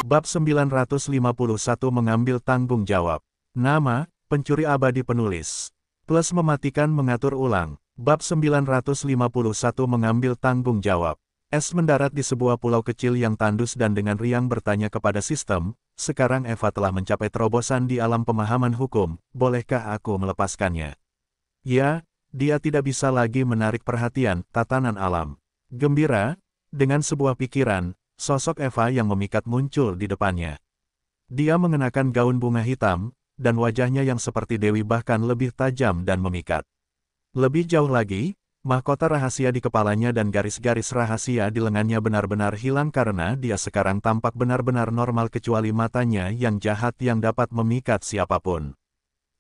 Bab 951 mengambil tanggung jawab. Nama, pencuri abadi penulis. Plus mematikan mengatur ulang. Bab 951 mengambil tanggung jawab. S mendarat di sebuah pulau kecil yang tandus dan dengan riang bertanya kepada sistem, sekarang Eva telah mencapai terobosan di alam pemahaman hukum, bolehkah aku melepaskannya? Ya, dia tidak bisa lagi menarik perhatian, tatanan alam. Gembira, dengan sebuah pikiran, sosok Eva yang memikat muncul di depannya. Dia mengenakan gaun bunga hitam, dan wajahnya yang seperti dewi bahkan lebih tajam dan memikat. Lebih jauh lagi, mahkota rahasia di kepalanya dan garis-garis rahasia di lengannya benar-benar hilang karena dia sekarang tampak benar-benar normal kecuali matanya yang jahat yang dapat memikat siapapun.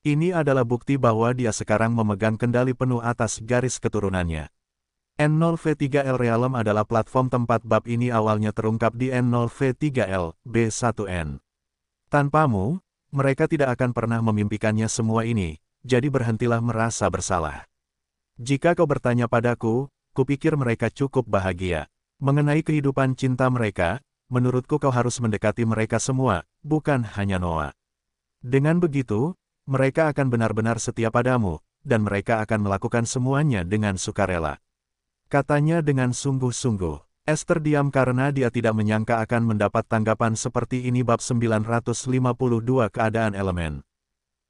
Ini adalah bukti bahwa dia sekarang memegang kendali penuh atas garis keturunannya. N0V3L Realm adalah platform tempat bab ini awalnya terungkap di N0V3L, B1N. Tanpamu, mereka tidak akan pernah memimpikannya semua ini, jadi berhentilah merasa bersalah. Jika kau bertanya padaku, kupikir mereka cukup bahagia. Mengenai kehidupan cinta mereka, menurutku kau harus mendekati mereka semua, bukan hanya Noah. Dengan begitu, mereka akan benar-benar setia padamu, dan mereka akan melakukan semuanya dengan sukarela. Katanya dengan sungguh-sungguh. Esther diam karena dia tidak menyangka akan mendapat tanggapan seperti ini. Bab 952 Keadaan elemen.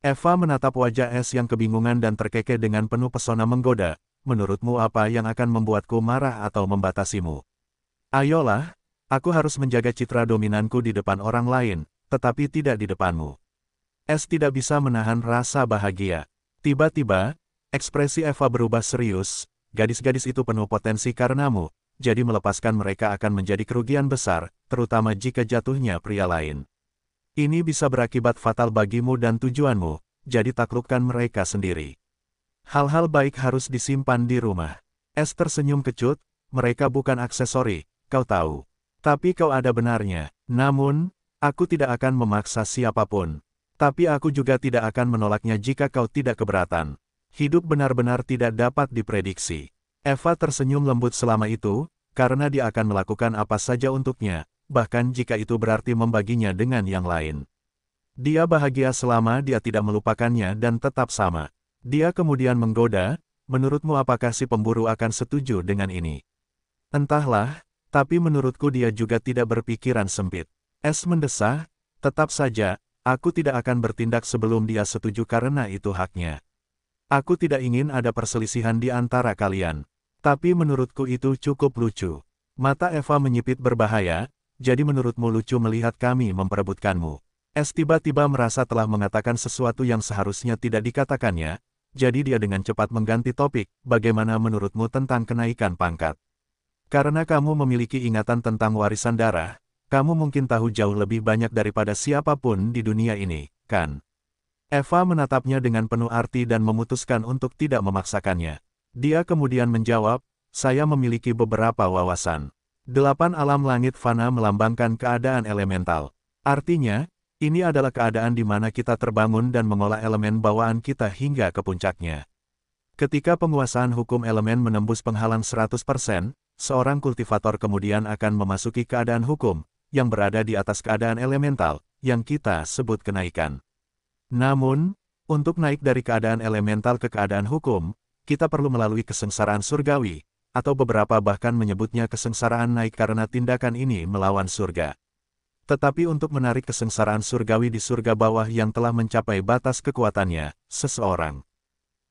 Eva menatap wajah S yang kebingungan dan terkekeh dengan penuh pesona menggoda. Menurutmu apa yang akan membuatku marah atau membatasimu? Ayolah, aku harus menjaga citra dominanku di depan orang lain, tetapi tidak di depanmu. S tidak bisa menahan rasa bahagia. Tiba-tiba, ekspresi Eva berubah serius. Gadis-gadis itu penuh potensi karenamu, jadi melepaskan mereka akan menjadi kerugian besar, terutama jika jatuhnya pria lain. Ini bisa berakibat fatal bagimu dan tujuanmu, jadi taklukkan mereka sendiri. Hal-hal baik harus disimpan di rumah. S tersenyum kecut, mereka bukan aksesori, kau tahu. Tapi kau ada benarnya. Namun, aku tidak akan memaksa siapapun. Tapi aku juga tidak akan menolaknya jika kau tidak keberatan. Hidup benar-benar tidak dapat diprediksi. Eva tersenyum lembut selama itu, karena dia akan melakukan apa saja untuknya, bahkan jika itu berarti membaginya dengan yang lain. Dia bahagia selama dia tidak melupakannya dan tetap sama. Dia kemudian menggoda, menurutmu apakah si pemburu akan setuju dengan ini? Entahlah, tapi menurutku dia juga tidak berpikiran sempit. S mendesah, tetap saja, aku tidak akan bertindak sebelum dia setuju karena itu haknya. Aku tidak ingin ada perselisihan di antara kalian. Tapi menurutku itu cukup lucu. Mata Eva menyipit berbahaya, jadi menurutmu lucu melihat kami memperebutkanmu. S tiba-tiba merasa telah mengatakan sesuatu yang seharusnya tidak dikatakannya, jadi dia dengan cepat mengganti topik, bagaimana menurutmu tentang kenaikan pangkat? Karena kamu memiliki ingatan tentang warisan darah, kamu mungkin tahu jauh lebih banyak daripada siapapun di dunia ini, kan? Eva menatapnya dengan penuh arti dan memutuskan untuk tidak memaksakannya. Dia kemudian menjawab, saya memiliki beberapa wawasan. 8 alam langit fana melambangkan keadaan elemental. Artinya, ini adalah keadaan di mana kita terbangun dan mengolah elemen bawaan kita hingga ke puncaknya. Ketika penguasaan hukum elemen menembus penghalang 100%, seorang kultivator kemudian akan memasuki keadaan hukum, yang berada di atas keadaan elemental, yang kita sebut kenaikan. Namun, untuk naik dari keadaan elemental ke keadaan hukum, kita perlu melalui kesengsaraan surgawi, atau beberapa bahkan menyebutnya kesengsaraan naik karena tindakan ini melawan surga. Tetapi untuk menarik kesengsaraan surgawi di surga bawah yang telah mencapai batas kekuatannya, seseorang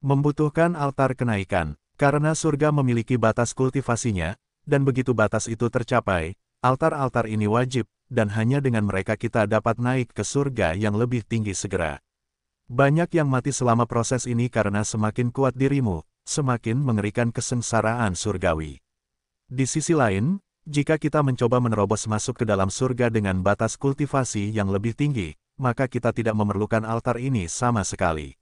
membutuhkan altar kenaikan, karena surga memiliki batas kultivasinya, dan begitu batas itu tercapai, altar-altar ini wajib, dan hanya dengan mereka kita dapat naik ke surga yang lebih tinggi segera. Banyak yang mati selama proses ini karena semakin kuat dirimu, semakin mengerikan kesengsaraan surgawi. Di sisi lain, jika kita mencoba menerobos masuk ke dalam surga dengan batas kultivasi yang lebih tinggi, maka kita tidak memerlukan altar ini sama sekali.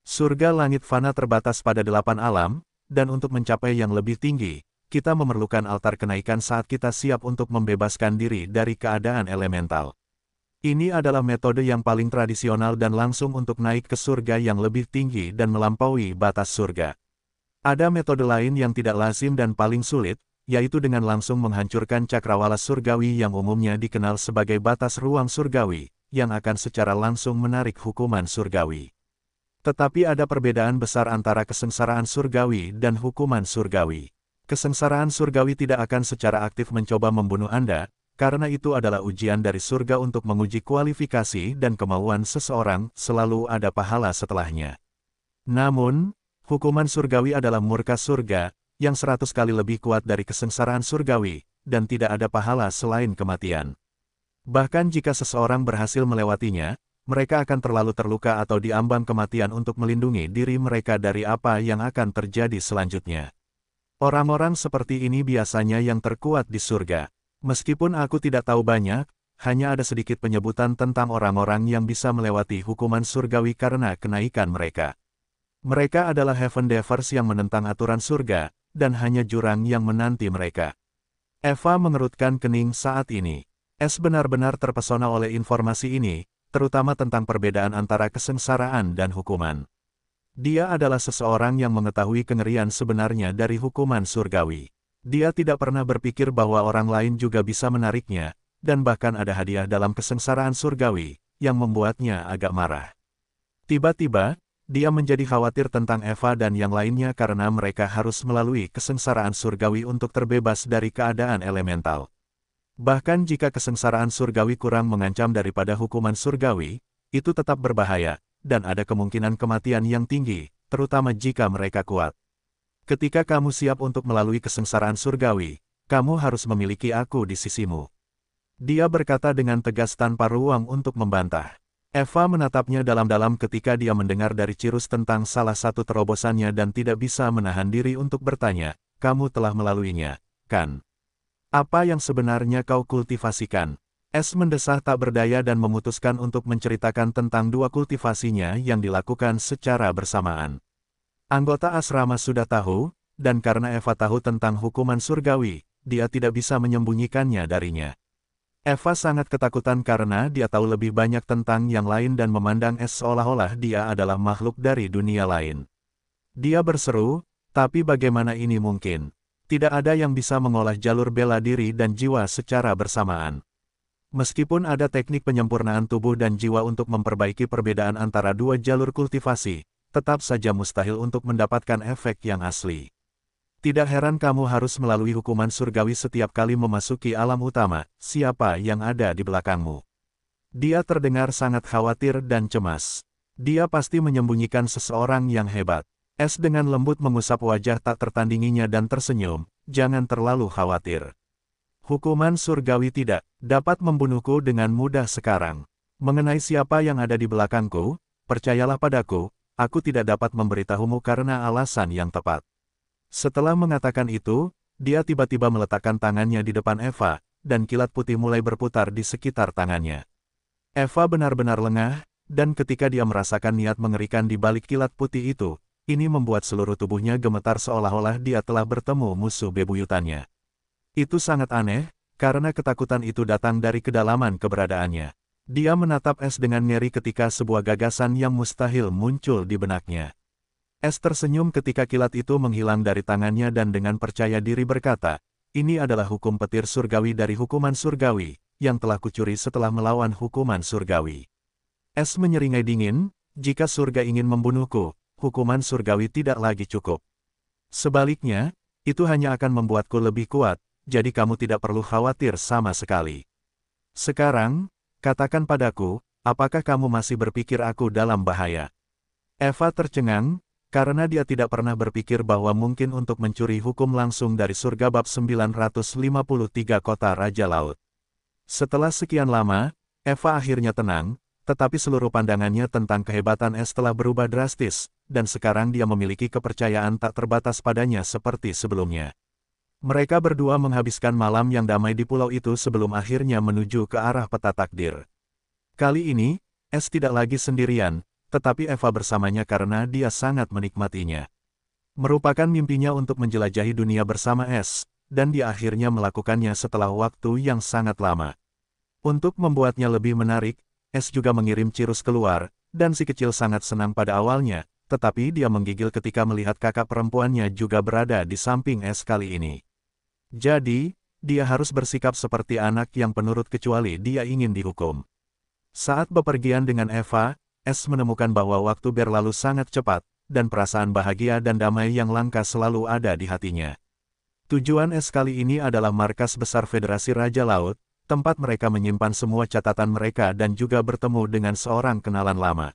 Surga langit fana terbatas pada 8 alam, dan untuk mencapai yang lebih tinggi, kita memerlukan altar kenaikan saat kita siap untuk membebaskan diri dari keadaan elemental. Ini adalah metode yang paling tradisional dan langsung untuk naik ke surga yang lebih tinggi dan melampaui batas surga. Ada metode lain yang tidak lazim dan paling sulit, yaitu dengan langsung menghancurkan cakrawala surgawi yang umumnya dikenal sebagai batas ruang surgawi, yang akan secara langsung menarik hukuman surgawi. Tetapi ada perbedaan besar antara kesengsaraan surgawi dan hukuman surgawi. Kesengsaraan surgawi tidak akan secara aktif mencoba membunuh Anda, karena itu adalah ujian dari surga untuk menguji kualifikasi dan kemauan seseorang, selalu ada pahala setelahnya. Namun, hukuman surgawi adalah murka surga, yang 100 kali lebih kuat dari kesengsaraan surgawi, dan tidak ada pahala selain kematian. Bahkan jika seseorang berhasil melewatinya, mereka akan terlalu terluka atau diambang kematian untuk melindungi diri mereka dari apa yang akan terjadi selanjutnya. Orang-orang seperti ini biasanya yang terkuat di surga. Meskipun aku tidak tahu banyak, hanya ada sedikit penyebutan tentang orang-orang yang bisa melewati hukuman surgawi karena kenaikan mereka. Mereka adalah Heaven Devers yang menentang aturan surga, dan hanya jurang yang menanti mereka. Eva mengerutkan kening saat ini. Es benar-benar terpesona oleh informasi ini, terutama tentang perbedaan antara kesengsaraan dan hukuman. Dia adalah seseorang yang mengetahui kengerian sebenarnya dari hukuman surgawi. Dia tidak pernah berpikir bahwa orang lain juga bisa menariknya, dan bahkan ada hadiah dalam kesengsaraan surgawi, yang membuatnya agak marah. Tiba-tiba, dia menjadi khawatir tentang Eva dan yang lainnya karena mereka harus melalui kesengsaraan surgawi untuk terbebas dari keadaan elemental. Bahkan jika kesengsaraan surgawi kurang mengancam daripada hukuman surgawi, itu tetap berbahaya, dan ada kemungkinan kematian yang tinggi, terutama jika mereka kuat. Ketika kamu siap untuk melalui kesengsaraan surgawi, kamu harus memiliki aku di sisimu. Dia berkata dengan tegas tanpa ruang untuk membantah. Eva menatapnya dalam-dalam ketika dia mendengar dari Cirus tentang salah satu terobosannya dan tidak bisa menahan diri untuk bertanya, kamu telah melaluinya, kan? Apa yang sebenarnya kau kultivasikan? Es mendesah tak berdaya dan memutuskan untuk menceritakan tentang dua kultivasinya yang dilakukan secara bersamaan. Anggota asrama sudah tahu, dan karena Eva tahu tentang hukuman surgawi, dia tidak bisa menyembunyikannya darinya. Eva sangat ketakutan karena dia tahu lebih banyak tentang yang lain dan memandang Es seolah-olah dia adalah makhluk dari dunia lain. Dia berseru, tapi bagaimana ini mungkin? Tidak ada yang bisa mengolah jalur bela diri dan jiwa secara bersamaan. Meskipun ada teknik penyempurnaan tubuh dan jiwa untuk memperbaiki perbedaan antara dua jalur kultivasi, tetap saja mustahil untuk mendapatkan efek yang asli. Tidak heran kamu harus melalui hukuman surgawi setiap kali memasuki alam utama, siapa yang ada di belakangmu. Dia terdengar sangat khawatir dan cemas. Dia pasti menyembunyikan seseorang yang hebat. Es dengan lembut mengusap wajah tak tertandinginya dan tersenyum, jangan terlalu khawatir. Hukuman surgawi tidak dapat membunuhku dengan mudah sekarang. Mengenai siapa yang ada di belakangku, percayalah padaku, aku tidak dapat memberitahumu karena alasan yang tepat. Setelah mengatakan itu, dia tiba-tiba meletakkan tangannya di depan Eva, dan kilat putih mulai berputar di sekitar tangannya. Eva benar-benar lengah, dan ketika dia merasakan niat mengerikan di balik kilat putih itu, ini membuat seluruh tubuhnya gemetar seolah-olah dia telah bertemu musuh bebuyutannya. Itu sangat aneh, karena ketakutan itu datang dari kedalaman keberadaannya. Dia menatap Es dengan ngeri ketika sebuah gagasan yang mustahil muncul di benaknya. Es tersenyum ketika kilat itu menghilang dari tangannya dan dengan percaya diri berkata, ini adalah hukum petir surgawi dari hukuman surgawi, yang telah kucuri setelah melawan hukuman surgawi. Es menyeringai dingin, jika surga ingin membunuhku, hukuman surgawi tidak lagi cukup. Sebaliknya, itu hanya akan membuatku lebih kuat, jadi kamu tidak perlu khawatir sama sekali. Sekarang, katakan padaku, apakah kamu masih berpikir aku dalam bahaya? Eva tercengang, karena dia tidak pernah berpikir bahwa mungkin untuk mencuri hukum langsung dari surga bab 953 kota Raja Laut. Setelah sekian lama, Eva akhirnya tenang, tetapi seluruh pandangannya tentang kehebatan Es telah berubah drastis, dan sekarang dia memiliki kepercayaan tak terbatas padanya seperti sebelumnya. Mereka berdua menghabiskan malam yang damai di pulau itu sebelum akhirnya menuju ke arah peta takdir. Kali ini, Es tidak lagi sendirian, tetapi Eva bersamanya karena dia sangat menikmatinya. Merupakan mimpinya untuk menjelajahi dunia bersama Es, dan dia akhirnya melakukannya setelah waktu yang sangat lama. Untuk membuatnya lebih menarik, Es juga mengirim Cirus keluar, dan si kecil sangat senang pada awalnya, tetapi dia menggigil ketika melihat kakak perempuannya juga berada di samping Es kali ini. Jadi, dia harus bersikap seperti anak yang penurut kecuali dia ingin dihukum. Saat bepergian dengan Eva, S menemukan bahwa waktu berlalu sangat cepat, dan perasaan bahagia dan damai yang langka selalu ada di hatinya. Tujuan S kali ini adalah markas besar Federasi Raja Laut, tempat mereka menyimpan semua catatan mereka dan juga bertemu dengan seorang kenalan lama.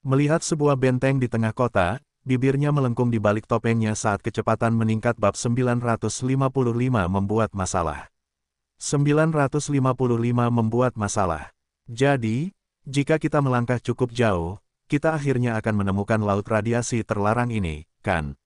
Melihat sebuah benteng di tengah kota, bibirnya melengkung di balik topengnya saat kecepatan meningkat. Bab 955 membuat masalah. 955 membuat masalah. Jadi, jika kita melangkah cukup jauh, kita akhirnya akan menemukan laut radiasi terlarang ini, kan?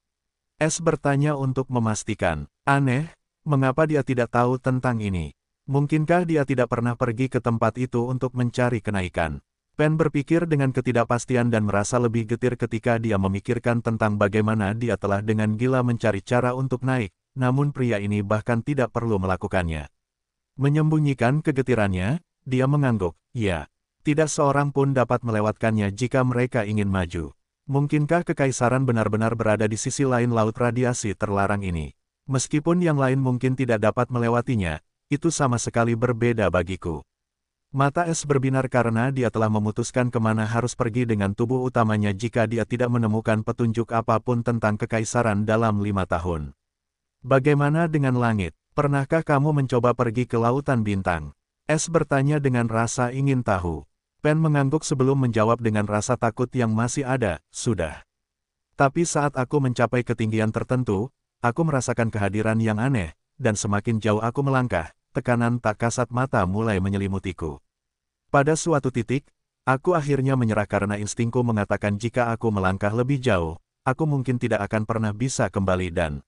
S bertanya untuk memastikan. Aneh, mengapa dia tidak tahu tentang ini? Mungkinkah dia tidak pernah pergi ke tempat itu untuk mencari kenaikan? Pen berpikir dengan ketidakpastian dan merasa lebih getir ketika dia memikirkan tentang bagaimana dia telah dengan gila mencari cara untuk naik, namun pria ini bahkan tidak perlu melakukannya. Menyembunyikan kegetirannya, dia mengangguk, ya. Tidak seorang pun dapat melewatkannya jika mereka ingin maju. Mungkinkah kekaisaran benar-benar berada di sisi lain laut radiasi terlarang ini? Meskipun yang lain mungkin tidak dapat melewatinya, itu sama sekali berbeda bagiku. Mata S berbinar karena dia telah memutuskan kemana harus pergi dengan tubuh utamanya jika dia tidak menemukan petunjuk apapun tentang kekaisaran dalam 5 tahun. Bagaimana dengan langit? Pernahkah kamu mencoba pergi ke lautan bintang? S bertanya dengan rasa ingin tahu. Pen mengangguk sebelum menjawab dengan rasa takut yang masih ada, sudah. Tapi saat aku mencapai ketinggian tertentu, aku merasakan kehadiran yang aneh, dan semakin jauh aku melangkah, tekanan tak kasat mata mulai menyelimutiku. Pada suatu titik, aku akhirnya menyerah karena instingku mengatakan jika aku melangkah lebih jauh, aku mungkin tidak akan pernah bisa kembali dan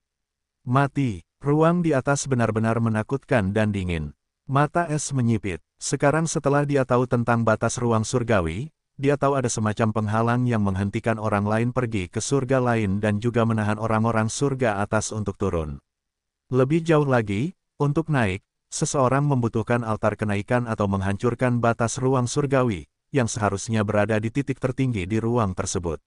mati. Ruang di atas benar-benar menakutkan dan dingin. Mata S menyipit. Sekarang setelah dia tahu tentang batas ruang surgawi, dia tahu ada semacam penghalang yang menghentikan orang lain pergi ke surga lain dan juga menahan orang-orang surga atas untuk turun. Lebih jauh lagi, untuk naik, seseorang membutuhkan altar kenaikan atau menghancurkan batas ruang surgawi, yang seharusnya berada di titik tertinggi di ruang tersebut.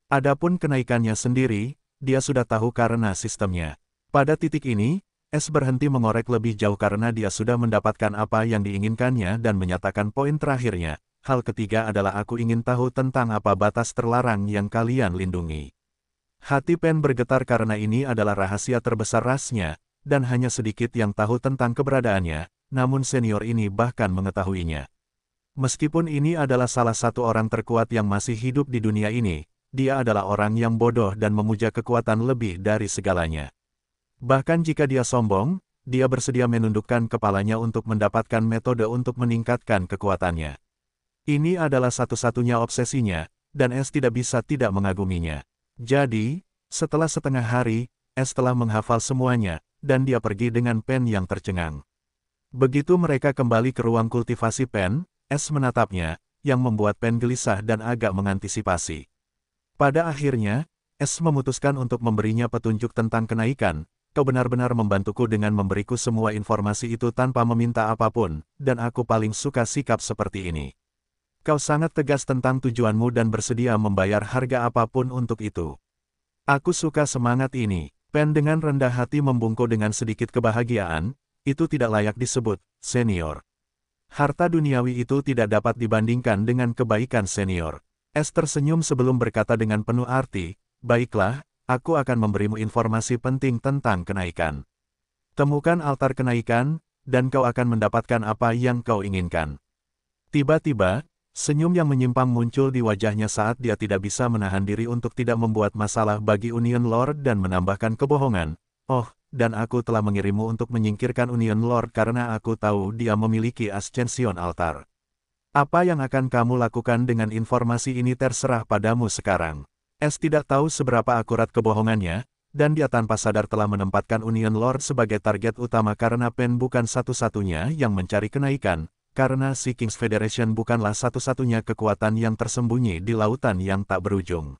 Adapun kenaikannya sendiri, dia sudah tahu karena sistemnya. Pada titik ini, S berhenti mengorek lebih jauh karena dia sudah mendapatkan apa yang diinginkannya dan menyatakan poin terakhirnya. Hal ketiga adalah aku ingin tahu tentang apa batas terlarang yang kalian lindungi. Hati Pen bergetar karena ini adalah rahasia terbesar rasnya, dan hanya sedikit yang tahu tentang keberadaannya, namun senior ini bahkan mengetahuinya. Meskipun ini adalah salah satu orang terkuat yang masih hidup di dunia ini, dia adalah orang yang bodoh dan memuja kekuatan lebih dari segalanya. Bahkan jika dia sombong, dia bersedia menundukkan kepalanya untuk mendapatkan metode untuk meningkatkan kekuatannya. Ini adalah satu-satunya obsesinya, dan S tidak bisa tidak mengaguminya. Jadi, setelah setengah hari, S telah menghafal semuanya, dan dia pergi dengan Pen yang tercengang. Begitu mereka kembali ke ruang kultivasi Pen, S menatapnya, yang membuat Pen gelisah dan agak mengantisipasi. Pada akhirnya, S memutuskan untuk memberinya petunjuk tentang kenaikan. Kau benar-benar membantuku dengan memberiku semua informasi itu tanpa meminta apapun, dan aku paling suka sikap seperti ini. Kau sangat tegas tentang tujuanmu dan bersedia membayar harga apapun untuk itu. Aku suka semangat ini. Pen dengan rendah hati membungkuk dengan sedikit kebahagiaan, itu tidak layak disebut senior. Harta duniawi itu tidak dapat dibandingkan dengan kebaikan senior. S tersenyum sebelum berkata dengan penuh arti, baiklah, aku akan memberimu informasi penting tentang kenaikan. Temukan altar kenaikan, dan kau akan mendapatkan apa yang kau inginkan. Tiba-tiba, senyum yang menyimpang muncul di wajahnya saat dia tidak bisa menahan diri untuk tidak membuat masalah bagi Union Lord dan menambahkan kebohongan. Oh, dan aku telah mengirimmu untuk menyingkirkan Union Lord karena aku tahu dia memiliki Ascension Altar. Apa yang akan kamu lakukan dengan informasi ini terserah padamu sekarang. S tidak tahu seberapa akurat kebohongannya, dan dia tanpa sadar telah menempatkan Union Lord sebagai target utama karena Pen bukan satu-satunya yang mencari kenaikan, karena si King's Federation bukanlah satu-satunya kekuatan yang tersembunyi di lautan yang tak berujung.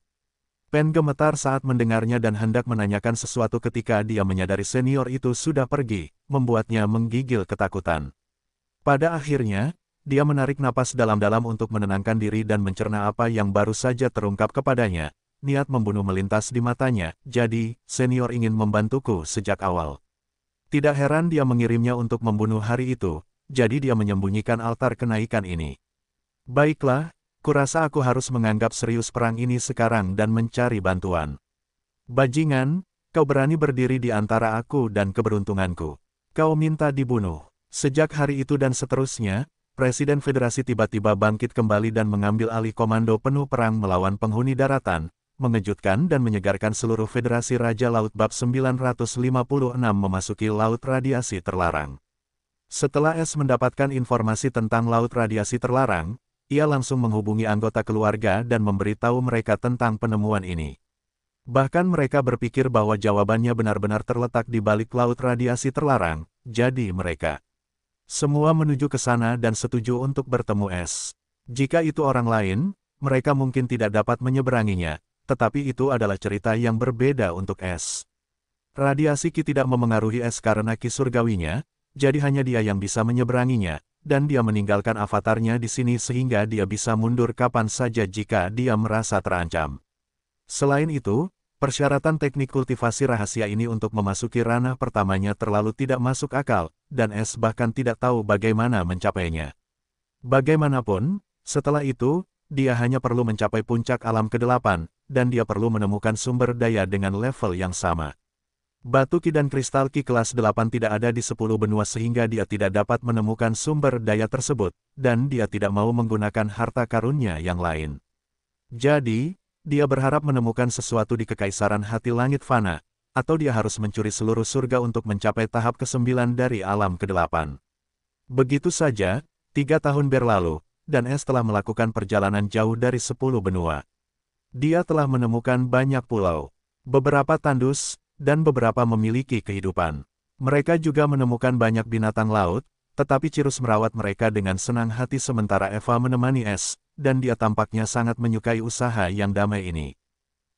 Pen gemetar saat mendengarnya dan hendak menanyakan sesuatu ketika dia menyadari senior itu sudah pergi, membuatnya menggigil ketakutan. Pada akhirnya, dia menarik napas dalam-dalam untuk menenangkan diri dan mencerna apa yang baru saja terungkap kepadanya. Niat membunuh melintas di matanya, jadi, senior ingin membantuku sejak awal. Tidak heran dia mengirimnya untuk membunuh hari itu, jadi dia menyembunyikan altar kenaikan ini. Baiklah, kurasa aku harus menganggap serius perang ini sekarang dan mencari bantuan. Bajingan, kau berani berdiri di antara aku dan keberuntunganku. Kau minta dibunuh. Sejak hari itu dan seterusnya, Presiden Federasi tiba-tiba bangkit kembali dan mengambil alih komando penuh perang melawan penghuni daratan, mengejutkan dan menyegarkan seluruh Federasi Raja Laut bab 956 memasuki Laut Radiasi Terlarang. Setelah S mendapatkan informasi tentang Laut Radiasi Terlarang, ia langsung menghubungi anggota keluarga dan memberitahu mereka tentang penemuan ini. Bahkan mereka berpikir bahwa jawabannya benar-benar terletak di balik Laut Radiasi Terlarang, jadi mereka semua menuju ke sana dan setuju untuk bertemu S. Jika itu orang lain, mereka mungkin tidak dapat menyeberanginya, tetapi itu adalah cerita yang berbeda untuk S. Radiasi Ki tidak memengaruhi S karena Ki surgawinya, jadi hanya dia yang bisa menyeberanginya, dan dia meninggalkan avatarnya di sini sehingga dia bisa mundur kapan saja jika dia merasa terancam. Selain itu, persyaratan teknik kultivasi rahasia ini untuk memasuki ranah pertamanya terlalu tidak masuk akal, dan S bahkan tidak tahu bagaimana mencapainya. Bagaimanapun, setelah itu, dia hanya perlu mencapai puncak alam ke-8, dan dia perlu menemukan sumber daya dengan level yang sama. Batu Ki dan kristal Ki kelas 8 tidak ada di 10 benua sehingga dia tidak dapat menemukan sumber daya tersebut, dan dia tidak mau menggunakan harta karunnya yang lain. Jadi, dia berharap menemukan sesuatu di Kekaisaran Hati Langit Fana, atau dia harus mencuri seluruh surga untuk mencapai tahap ke-9 dari alam ke-8. Begitu saja, 3 tahun berlalu, dan S telah melakukan perjalanan jauh dari 10 benua. Dia telah menemukan banyak pulau, beberapa tandus, dan beberapa memiliki kehidupan. Mereka juga menemukan banyak binatang laut, tetapi Cirus merawat mereka dengan senang hati sementara Eva menemani S, dan dia tampaknya sangat menyukai usaha yang damai ini.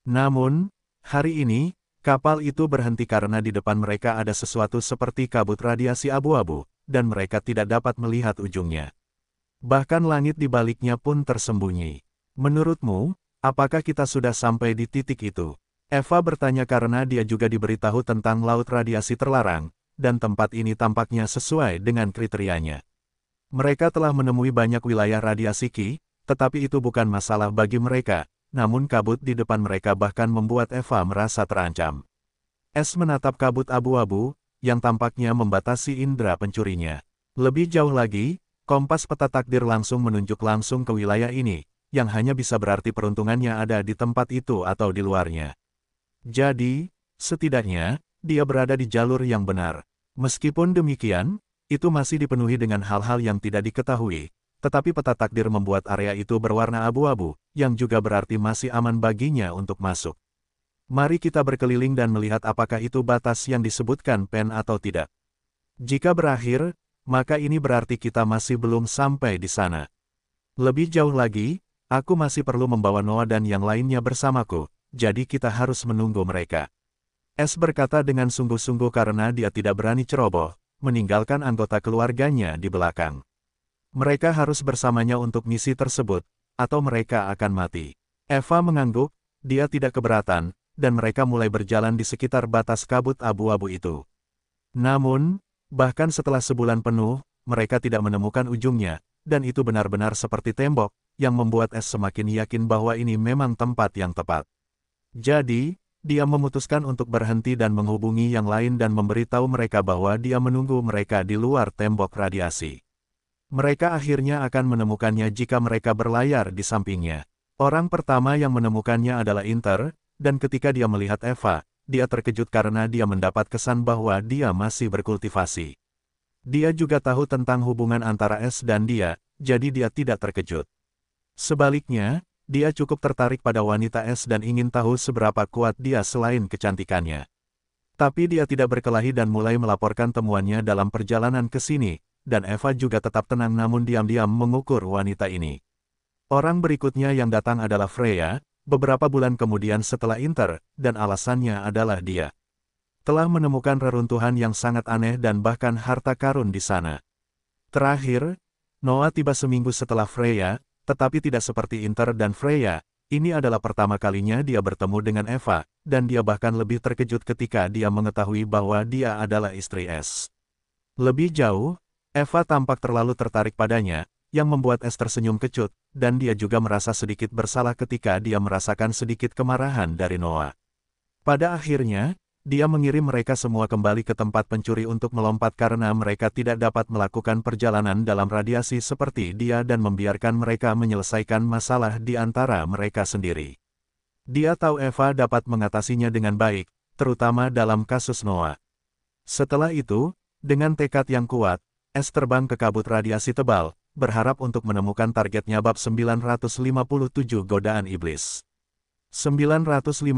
Namun, hari ini, kapal itu berhenti karena di depan mereka ada sesuatu seperti kabut radiasi abu-abu, dan mereka tidak dapat melihat ujungnya. Bahkan langit di baliknya pun tersembunyi. Menurutmu, apakah kita sudah sampai di titik itu? Eva bertanya karena dia juga diberitahu tentang Laut Radiasi Terlarang, dan tempat ini tampaknya sesuai dengan kriterianya. Mereka telah menemui banyak wilayah radiasi Ki, tetapi itu bukan masalah bagi mereka, namun kabut di depan mereka bahkan membuat Eva merasa terancam. S menatap kabut abu-abu, yang tampaknya membatasi indera pencurinya. Lebih jauh lagi, kompas peta takdir langsung menunjuk langsung ke wilayah ini, yang hanya bisa berarti peruntungannya ada di tempat itu atau di luarnya. Jadi, setidaknya, dia berada di jalur yang benar. Meskipun demikian, itu masih dipenuhi dengan hal-hal yang tidak diketahui, tetapi peta takdir membuat area itu berwarna abu-abu, yang juga berarti masih aman baginya untuk masuk. Mari kita berkeliling dan melihat apakah itu batas yang disebutkan Pen atau tidak. Jika berakhir, maka ini berarti kita masih belum sampai di sana. Lebih jauh lagi, aku masih perlu membawa Noah dan yang lainnya bersamaku, jadi kita harus menunggu mereka. S berkata dengan sungguh-sungguh karena dia tidak berani ceroboh, meninggalkan anggota keluarganya di belakang. Mereka harus bersamanya untuk misi tersebut, atau mereka akan mati. Eva mengangguk, dia tidak keberatan, dan mereka mulai berjalan di sekitar batas kabut abu-abu itu. Namun, bahkan setelah sebulan penuh, mereka tidak menemukan ujungnya, dan itu benar-benar seperti tembok, yang membuat S semakin yakin bahwa ini memang tempat yang tepat. Jadi, dia memutuskan untuk berhenti dan menghubungi yang lain dan memberitahu mereka bahwa dia menunggu mereka di luar tembok radiasi. Mereka akhirnya akan menemukannya jika mereka berlayar di sampingnya. Orang pertama yang menemukannya adalah Inter, dan ketika dia melihat Eva, dia terkejut karena dia mendapat kesan bahwa dia masih berkultivasi. Dia juga tahu tentang hubungan antara S dan dia, jadi dia tidak terkejut. Sebaliknya, dia cukup tertarik pada wanita S dan ingin tahu seberapa kuat dia selain kecantikannya. Tapi dia tidak berkelahi dan mulai melaporkan temuannya dalam perjalanan ke sini, dan Eva juga tetap tenang namun diam-diam mengukur wanita ini. Orang berikutnya yang datang adalah Freya, beberapa bulan kemudian setelah Inter, dan alasannya adalah dia telah menemukan reruntuhan yang sangat aneh dan bahkan harta karun di sana. Terakhir, Noah tiba seminggu setelah Freya, tetapi tidak seperti Inter dan Freya, Ini adalah pertama kalinya dia bertemu dengan Eva, dan dia bahkan lebih terkejut ketika dia mengetahui bahwa dia adalah istri S. Lebih jauh, Eva tampak terlalu tertarik padanya, yang membuat S tersenyum kecut, dan dia juga merasa sedikit bersalah ketika dia merasakan sedikit kemarahan dari Noah. Pada akhirnya, dia mengirim mereka semua kembali ke tempat pencuri untuk melompat karena mereka tidak dapat melakukan perjalanan dalam radiasi seperti dia dan membiarkan mereka menyelesaikan masalah di antara mereka sendiri. Dia tahu Eva dapat mengatasinya dengan baik, terutama dalam kasus Noah. Setelah itu, dengan tekad yang kuat, S terbang ke kabut radiasi tebal, berharap untuk menemukan targetnya bab 957 Godaan Iblis. 957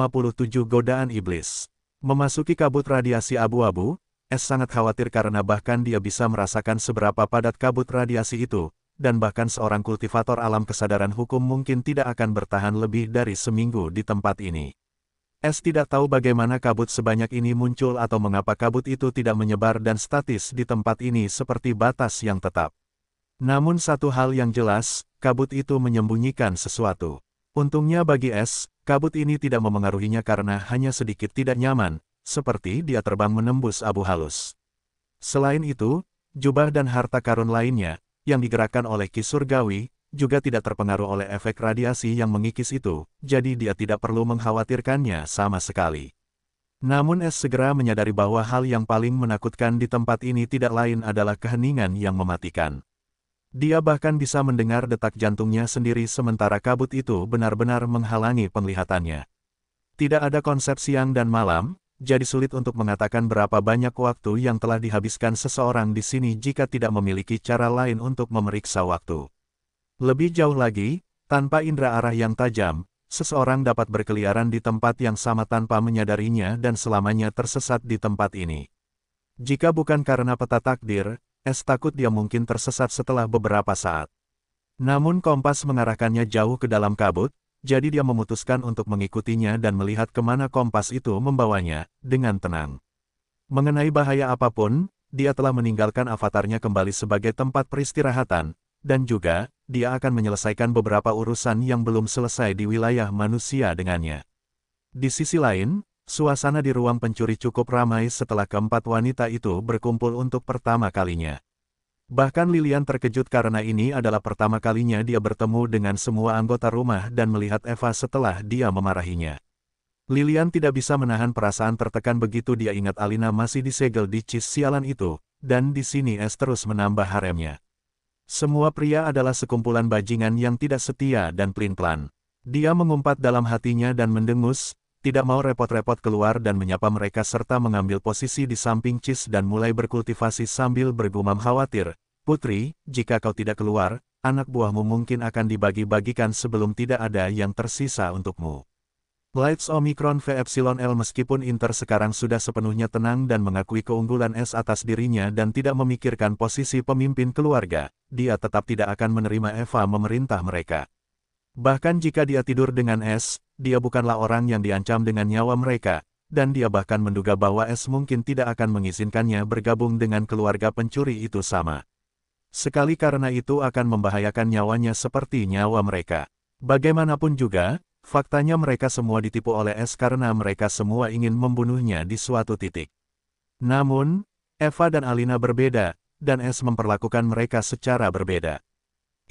Godaan Iblis. Memasuki kabut radiasi abu-abu, S sangat khawatir karena bahkan dia bisa merasakan seberapa padat kabut radiasi itu, dan bahkan seorang kultivator alam kesadaran hukum mungkin tidak akan bertahan lebih dari seminggu di tempat ini. S tidak tahu bagaimana kabut sebanyak ini muncul atau mengapa kabut itu tidak menyebar dan statis di tempat ini seperti batas yang tetap. Namun satu hal yang jelas, kabut itu menyembunyikan sesuatu. Untungnya bagi S, kabut ini tidak memengaruhinya karena hanya sedikit tidak nyaman, seperti dia terbang menembus abu halus. Selain itu, jubah dan harta karun lainnya, yang digerakkan oleh Ki Surgawi, juga tidak terpengaruh oleh efek radiasi yang mengikis itu, jadi dia tidak perlu mengkhawatirkannya sama sekali. Namun S segera menyadari bahwa hal yang paling menakutkan di tempat ini tidak lain adalah keheningan yang mematikan. Dia bahkan bisa mendengar detak jantungnya sendiri sementara kabut itu benar-benar menghalangi penglihatannya. Tidak ada konsep siang dan malam, jadi sulit untuk mengatakan berapa banyak waktu yang telah dihabiskan seseorang di sini jika tidak memiliki cara lain untuk memeriksa waktu. Lebih jauh lagi, tanpa indera arah yang tajam, seseorang dapat berkeliaran di tempat yang sama tanpa menyadarinya dan selamanya tersesat di tempat ini. Jika bukan karena peta takdir, S takut dia mungkin tersesat setelah beberapa saat. Namun kompas mengarahkannya jauh ke dalam kabut, jadi dia memutuskan untuk mengikutinya dan melihat kemana kompas itu membawanya, dengan tenang. Mengenai bahaya apapun, dia telah meninggalkan avatarnya kembali sebagai tempat peristirahatan, dan juga, dia akan menyelesaikan beberapa urusan yang belum selesai di wilayah manusia dengannya. Di sisi lain, suasana di ruang pencuri cukup ramai setelah keempat wanita itu berkumpul untuk pertama kalinya. Bahkan Lilian terkejut karena ini adalah pertama kalinya dia bertemu dengan semua anggota rumah dan melihat Eva setelah dia memarahinya. Lilian tidak bisa menahan perasaan tertekan begitu dia ingat Alina masih disegel di cis sialan itu, dan di sini S terus menambah haremnya. Semua pria adalah sekumpulan bajingan yang tidak setia dan pelin-pelan. Dia mengumpat dalam hatinya dan mendengus, tidak mau repot-repot keluar dan menyapa mereka serta mengambil posisi di samping Cis dan mulai berkultivasi sambil bergumam khawatir. Putri, jika kau tidak keluar, anak buahmu mungkin akan dibagi-bagikan sebelum tidak ada yang tersisa untukmu. Lights Omicron V Epsilon L. Meskipun Inter sekarang sudah sepenuhnya tenang dan mengakui keunggulan S atas dirinya dan tidak memikirkan posisi pemimpin keluarga, dia tetap tidak akan menerima Eva memerintah mereka. Bahkan jika dia tidur dengan S, dia bukanlah orang yang diancam dengan nyawa mereka, dan dia bahkan menduga bahwa S mungkin tidak akan mengizinkannya bergabung dengan keluarga pencuri itu sama. Sekali karena itu akan membahayakan nyawanya seperti nyawa mereka. Bagaimanapun juga, faktanya mereka semua ditipu oleh S karena mereka semua ingin membunuhnya di suatu titik. Namun, Eva dan Alina berbeda, dan S memperlakukan mereka secara berbeda.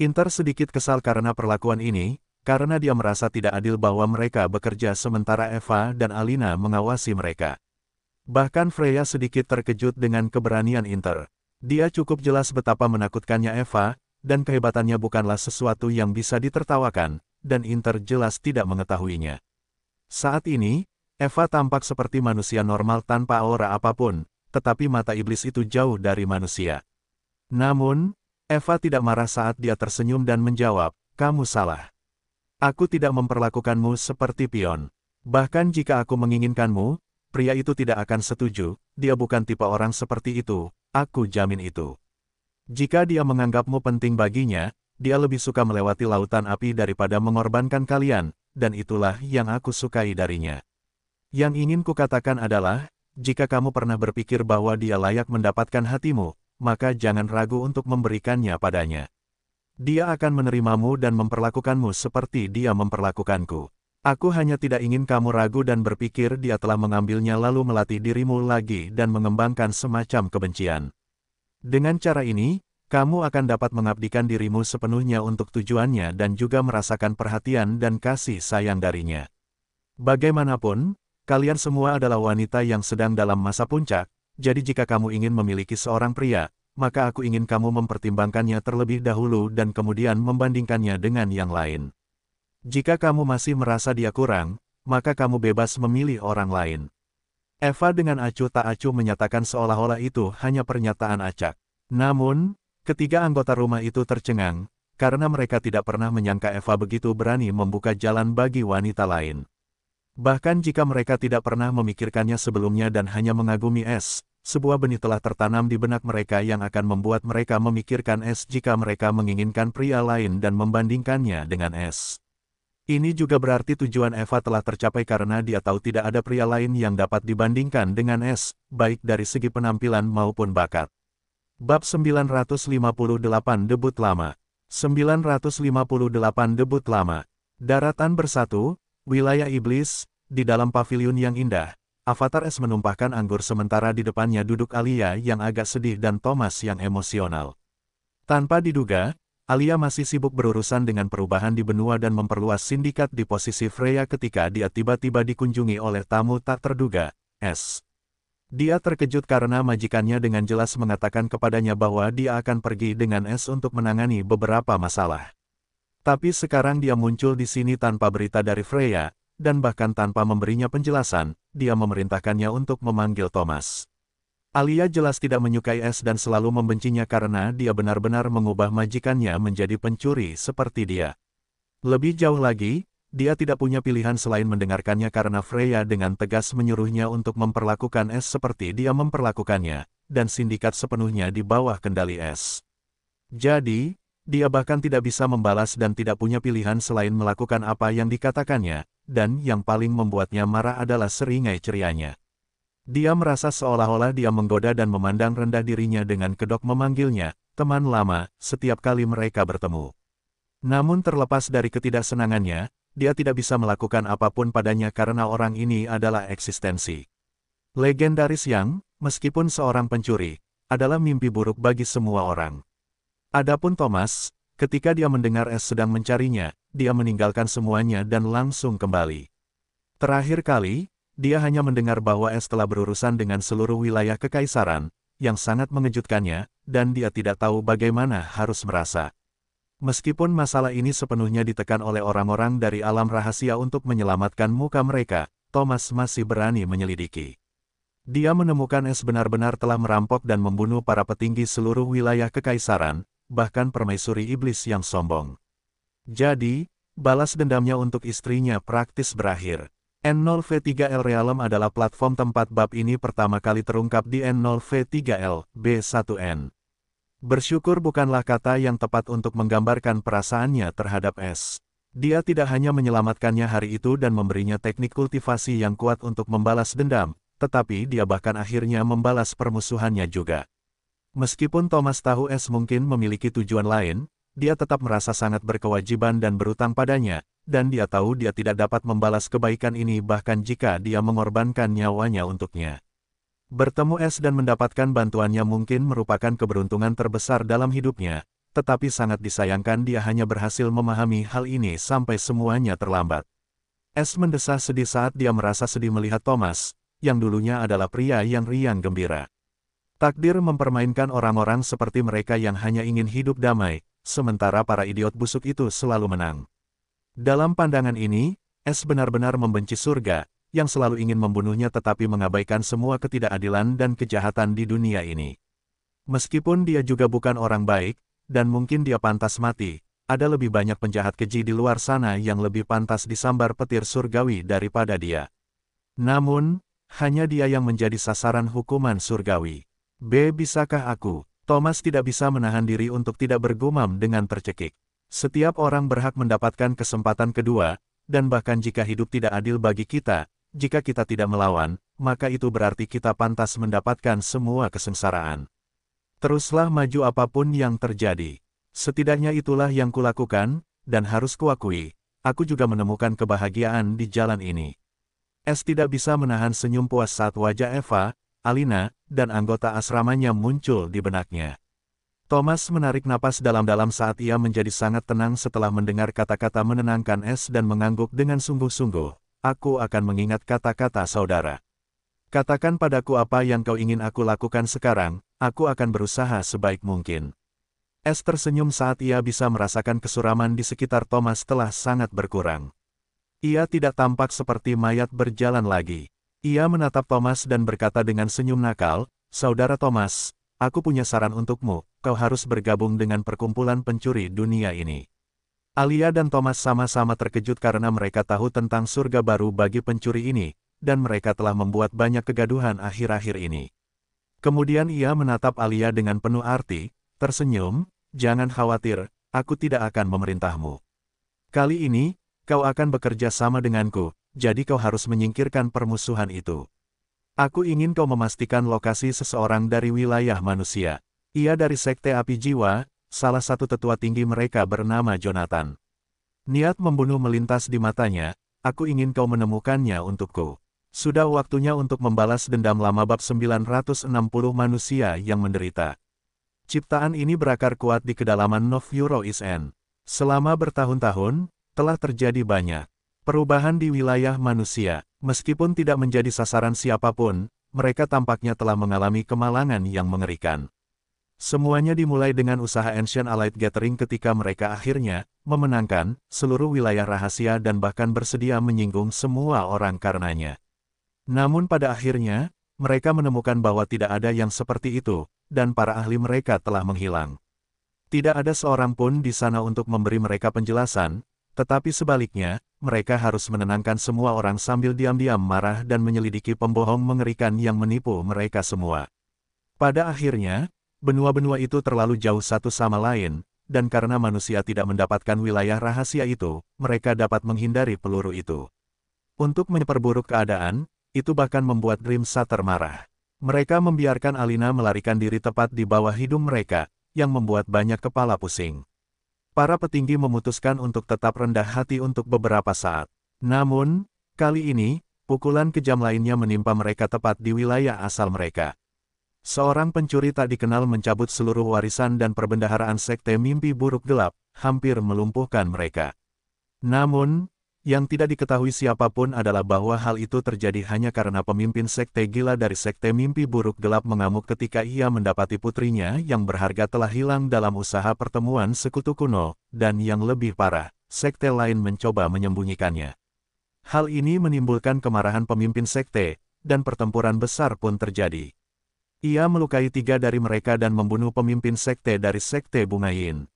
Inter sedikit kesal karena perlakuan ini, karena dia merasa tidak adil bahwa mereka bekerja sementara Eva dan Alina mengawasi mereka. Bahkan Freya sedikit terkejut dengan keberanian Inter. Dia cukup jelas betapa menakutkannya Eva, dan kehebatannya bukanlah sesuatu yang bisa ditertawakan, dan Inter jelas tidak mengetahuinya. Saat ini, Eva tampak seperti manusia normal tanpa aura apapun, tetapi mata iblis itu jauh dari manusia. Namun, Eva tidak marah saat dia tersenyum dan menjawab, "Kamu salah. Aku tidak memperlakukanmu seperti pion. Bahkan jika aku menginginkanmu, pria itu tidak akan setuju, dia bukan tipe orang seperti itu, aku jamin itu. Jika dia menganggapmu penting baginya, dia lebih suka melewati lautan api daripada mengorbankan kalian, dan itulah yang aku sukai darinya. Yang ingin kukatakan adalah, jika kamu pernah berpikir bahwa dia layak mendapatkan hatimu, maka jangan ragu untuk memberikannya padanya." Dia akan menerimamu dan memperlakukanmu seperti dia memperlakukanku. Aku hanya tidak ingin kamu ragu dan berpikir dia telah mengambilnya lalu melatih dirimu lagi dan mengembangkan semacam kebencian. Dengan cara ini, kamu akan dapat mengabdikan dirimu sepenuhnya untuk tujuannya dan juga merasakan perhatian dan kasih sayang darinya. Bagaimanapun, kalian semua adalah wanita yang sedang dalam masa puncak, jadi jika kamu ingin memiliki seorang pria, maka aku ingin kamu mempertimbangkannya terlebih dahulu dan kemudian membandingkannya dengan yang lain. Jika kamu masih merasa dia kurang, maka kamu bebas memilih orang lain. Eva dengan acuh tak acuh menyatakan seolah-olah itu hanya pernyataan acak. Namun, ketiga anggota rumah itu tercengang, karena mereka tidak pernah menyangka Eva begitu berani membuka jalan bagi wanita lain. Bahkan jika mereka tidak pernah memikirkannya sebelumnya dan hanya mengagumi S, sebuah benih telah tertanam di benak mereka yang akan membuat mereka memikirkan S jika mereka menginginkan pria lain dan membandingkannya dengan S. Ini juga berarti tujuan Eva telah tercapai karena dia tahu tidak ada pria lain yang dapat dibandingkan dengan S, baik dari segi penampilan maupun bakat. Bab 958 Debut Lama. 958 Debut Lama. Daratan Bersatu, Wilayah Iblis. Di dalam pavilion yang indah, Avatar S menumpahkan anggur sementara di depannya duduk Alia yang agak sedih dan Thomas yang emosional. Tanpa diduga, Alia masih sibuk berurusan dengan perubahan di benua dan memperluas sindikat di posisi Freya ketika dia tiba-tiba dikunjungi oleh tamu tak terduga, S. Dia terkejut karena majikannya dengan jelas mengatakan kepadanya bahwa dia akan pergi dengan S untuk menangani beberapa masalah. Tapi sekarang dia muncul di sini tanpa berita dari Freya, dan bahkan tanpa memberinya penjelasan, dia memerintahkannya untuk memanggil Thomas. Alia jelas tidak menyukai S dan selalu membencinya karena dia benar-benar mengubah majikannya menjadi pencuri seperti dia. Lebih jauh lagi, dia tidak punya pilihan selain mendengarkannya karena Freya dengan tegas menyuruhnya untuk memperlakukan S seperti dia memperlakukannya, dan sindikat sepenuhnya di bawah kendali S. Jadi, dia bahkan tidak bisa membalas dan tidak punya pilihan selain melakukan apa yang dikatakannya, dan yang paling membuatnya marah adalah seringai cerianya. Dia merasa seolah-olah dia menggoda dan memandang rendah dirinya dengan kedok memanggilnya, teman lama, setiap kali mereka bertemu. Namun terlepas dari ketidaksenangannya, dia tidak bisa melakukan apapun padanya karena orang ini adalah eksistensi legendaris yang, meskipun seorang pencuri, adalah mimpi buruk bagi semua orang. Adapun Thomas, ketika dia mendengar S sedang mencarinya, dia meninggalkan semuanya dan langsung kembali. Terakhir kali, dia hanya mendengar bahwa S telah berurusan dengan seluruh wilayah kekaisaran, yang sangat mengejutkannya, dan dia tidak tahu bagaimana harus merasa. Meskipun masalah ini sepenuhnya ditekan oleh orang-orang dari alam rahasia untuk menyelamatkan muka mereka, Thomas masih berani menyelidiki. Dia menemukan S benar-benar telah merampok dan membunuh para petinggi seluruh wilayah kekaisaran, bahkan permaisuri iblis yang sombong. Jadi, balas dendamnya untuk istrinya praktis berakhir. N0V3L Realm adalah platform tempat bab ini pertama kali terungkap di N0V3L, B1N. Bersyukur bukanlah kata yang tepat untuk menggambarkan perasaannya terhadap S. Dia tidak hanya menyelamatkannya hari itu dan memberinya teknik kultivasi yang kuat untuk membalas dendam, tetapi dia bahkan akhirnya membalas permusuhannya juga. Meskipun Thomas tahu S mungkin memiliki tujuan lain, dia tetap merasa sangat berkewajiban dan berutang padanya, dan dia tahu dia tidak dapat membalas kebaikan ini bahkan jika dia mengorbankan nyawanya untuknya. Bertemu S dan mendapatkan bantuannya mungkin merupakan keberuntungan terbesar dalam hidupnya, tetapi sangat disayangkan dia hanya berhasil memahami hal ini sampai semuanya terlambat. S mendesah sedih saat dia merasa sedih melihat Thomas, yang dulunya adalah pria yang riang gembira. Takdir mempermainkan orang-orang seperti mereka yang hanya ingin hidup damai, sementara para idiot busuk itu selalu menang. Dalam pandangan ini, S benar-benar membenci surga, yang selalu ingin membunuhnya tetapi mengabaikan semua ketidakadilan dan kejahatan di dunia ini. Meskipun dia juga bukan orang baik, dan mungkin dia pantas mati, ada lebih banyak penjahat keji di luar sana yang lebih pantas disambar petir surgawi daripada dia. Namun, hanya dia yang menjadi sasaran hukuman surgawi. B. Bisakah aku? Thomas tidak bisa menahan diri untuk tidak bergumam dengan tercekik. Setiap orang berhak mendapatkan kesempatan kedua, dan bahkan jika hidup tidak adil bagi kita, jika kita tidak melawan, maka itu berarti kita pantas mendapatkan semua kesengsaraan. Teruslah maju apapun yang terjadi. Setidaknya itulah yang kulakukan, dan harus kuakui, aku juga menemukan kebahagiaan di jalan ini. Es tidak bisa menahan senyum puas saat wajah Eva, Alina, dan anggota asramanya muncul di benaknya. Thomas menarik napas dalam-dalam saat ia menjadi sangat tenang setelah mendengar kata-kata menenangkan Es dan mengangguk dengan sungguh-sungguh. Aku akan mengingat kata-kata saudara. Katakan padaku apa yang kau ingin aku lakukan sekarang, aku akan berusaha sebaik mungkin. Es tersenyum saat ia bisa merasakan kesuraman di sekitar Thomas telah sangat berkurang. Ia tidak tampak seperti mayat berjalan lagi. Ia menatap Thomas dan berkata dengan senyum nakal, "Saudara Thomas, aku punya saran untukmu, kau harus bergabung dengan perkumpulan pencuri dunia ini." Alia dan Thomas sama-sama terkejut karena mereka tahu tentang surga baru bagi pencuri ini, dan mereka telah membuat banyak kegaduhan akhir-akhir ini. Kemudian ia menatap Alia dengan penuh arti, tersenyum, "Jangan khawatir, aku tidak akan memerintahmu. Kali ini, kau akan bekerja sama denganku, jadi kau harus menyingkirkan permusuhan itu. Aku ingin kau memastikan lokasi seseorang dari wilayah manusia. Ia dari Sekte Api Jiwa, salah satu tetua tinggi mereka bernama Jonathan." Niat membunuh melintas di matanya, "Aku ingin kau menemukannya untukku. Sudah waktunya untuk membalas dendam lama bab 960 manusia yang menderita." Ciptaan ini berakar kuat di kedalaman Nov Eurois End. Selama bertahun-tahun, telah terjadi banyak perubahan di wilayah manusia. Meskipun tidak menjadi sasaran siapapun, mereka tampaknya telah mengalami kemalangan yang mengerikan. Semuanya dimulai dengan usaha Ancient Allied Gathering ketika mereka akhirnya memenangkan seluruh wilayah rahasia dan bahkan bersedia menyinggung semua orang karenanya. Namun pada akhirnya, mereka menemukan bahwa tidak ada yang seperti itu, dan para ahli mereka telah menghilang. Tidak ada seorang pun di sana untuk memberi mereka penjelasan, tetapi sebaliknya, mereka harus menenangkan semua orang sambil diam-diam marah dan menyelidiki pembohong mengerikan yang menipu mereka semua. Pada akhirnya, benua-benua itu terlalu jauh satu sama lain, dan karena manusia tidak mendapatkan wilayah rahasia itu, mereka dapat menghindari peluru itu. Untuk memperburuk keadaan, itu bahkan membuat Dream Shatter marah. Mereka membiarkan Alina melarikan diri tepat di bawah hidung mereka, yang membuat banyak kepala pusing. Para petinggi memutuskan untuk tetap rendah hati untuk beberapa saat. Namun, kali ini, pukulan kejam lainnya menimpa mereka tepat di wilayah asal mereka. Seorang pencuri tak dikenal mencabut seluruh warisan dan perbendaharaan Sekte Mimpi Buruk Gelap, hampir melumpuhkan mereka. Namun, yang tidak diketahui siapapun adalah bahwa hal itu terjadi hanya karena pemimpin sekte gila dari Sekte Mimpi Buruk Gelap mengamuk ketika ia mendapati putrinya yang berharga telah hilang dalam usaha pertemuan sekutu kuno, dan yang lebih parah, sekte lain mencoba menyembunyikannya. Hal ini menimbulkan kemarahan pemimpin sekte, dan pertempuran besar pun terjadi. Ia melukai 3 dari mereka dan membunuh pemimpin sekte dari Sekte Bunga Yin.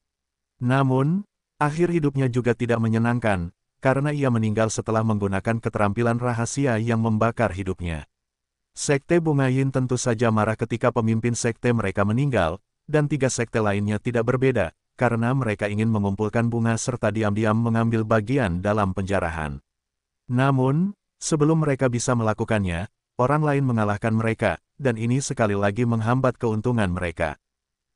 Namun, akhir hidupnya juga tidak menyenangkan, karena ia meninggal setelah menggunakan keterampilan rahasia yang membakar hidupnya. Sekte Bunga Yin tentu saja marah ketika pemimpin sekte mereka meninggal, dan 3 sekte lainnya tidak berbeda, karena mereka ingin mengumpulkan bunga serta diam-diam mengambil bagian dalam penjarahan. Namun, sebelum mereka bisa melakukannya, orang lain mengalahkan mereka, dan ini sekali lagi menghambat keuntungan mereka.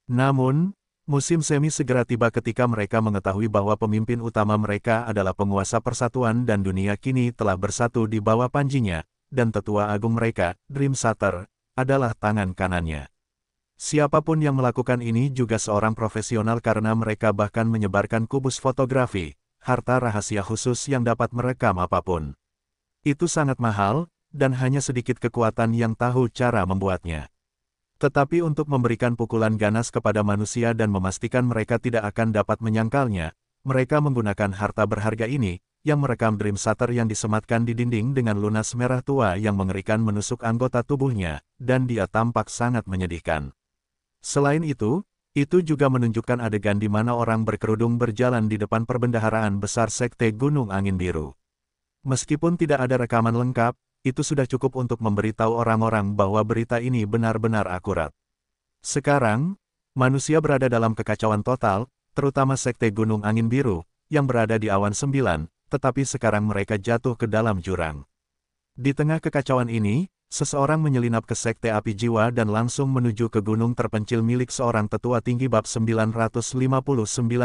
Namun, musim semi segera tiba ketika mereka mengetahui bahwa pemimpin utama mereka adalah penguasa persatuan dan dunia kini telah bersatu di bawah panjinya, dan tetua agung mereka, Dream Shatter, adalah tangan kanannya. Siapapun yang melakukan ini juga seorang profesional karena mereka bahkan menyebarkan kubus fotografi, harta rahasia khusus yang dapat merekam apapun. Itu sangat mahal, dan hanya sedikit kekuatan yang tahu cara membuatnya. Tetapi untuk memberikan pukulan ganas kepada manusia dan memastikan mereka tidak akan dapat menyangkalnya, mereka menggunakan harta berharga ini, yang merekam Dream Shatter yang disematkan di dinding dengan lunas merah tua yang mengerikan menusuk anggota tubuhnya, dan dia tampak sangat menyedihkan. Selain itu juga menunjukkan adegan di mana orang berkerudung berjalan di depan perbendaharaan besar Sekte Gunung Angin Biru. Meskipun tidak ada rekaman lengkap, itu sudah cukup untuk memberitahu orang-orang bahwa berita ini benar-benar akurat. Sekarang, manusia berada dalam kekacauan total, terutama Sekte Gunung Angin Biru, yang berada di awan 9, tetapi sekarang mereka jatuh ke dalam jurang. Di tengah kekacauan ini, seseorang menyelinap ke Sekte Api Jiwa dan langsung menuju ke gunung terpencil milik seorang tetua tinggi. Bab 959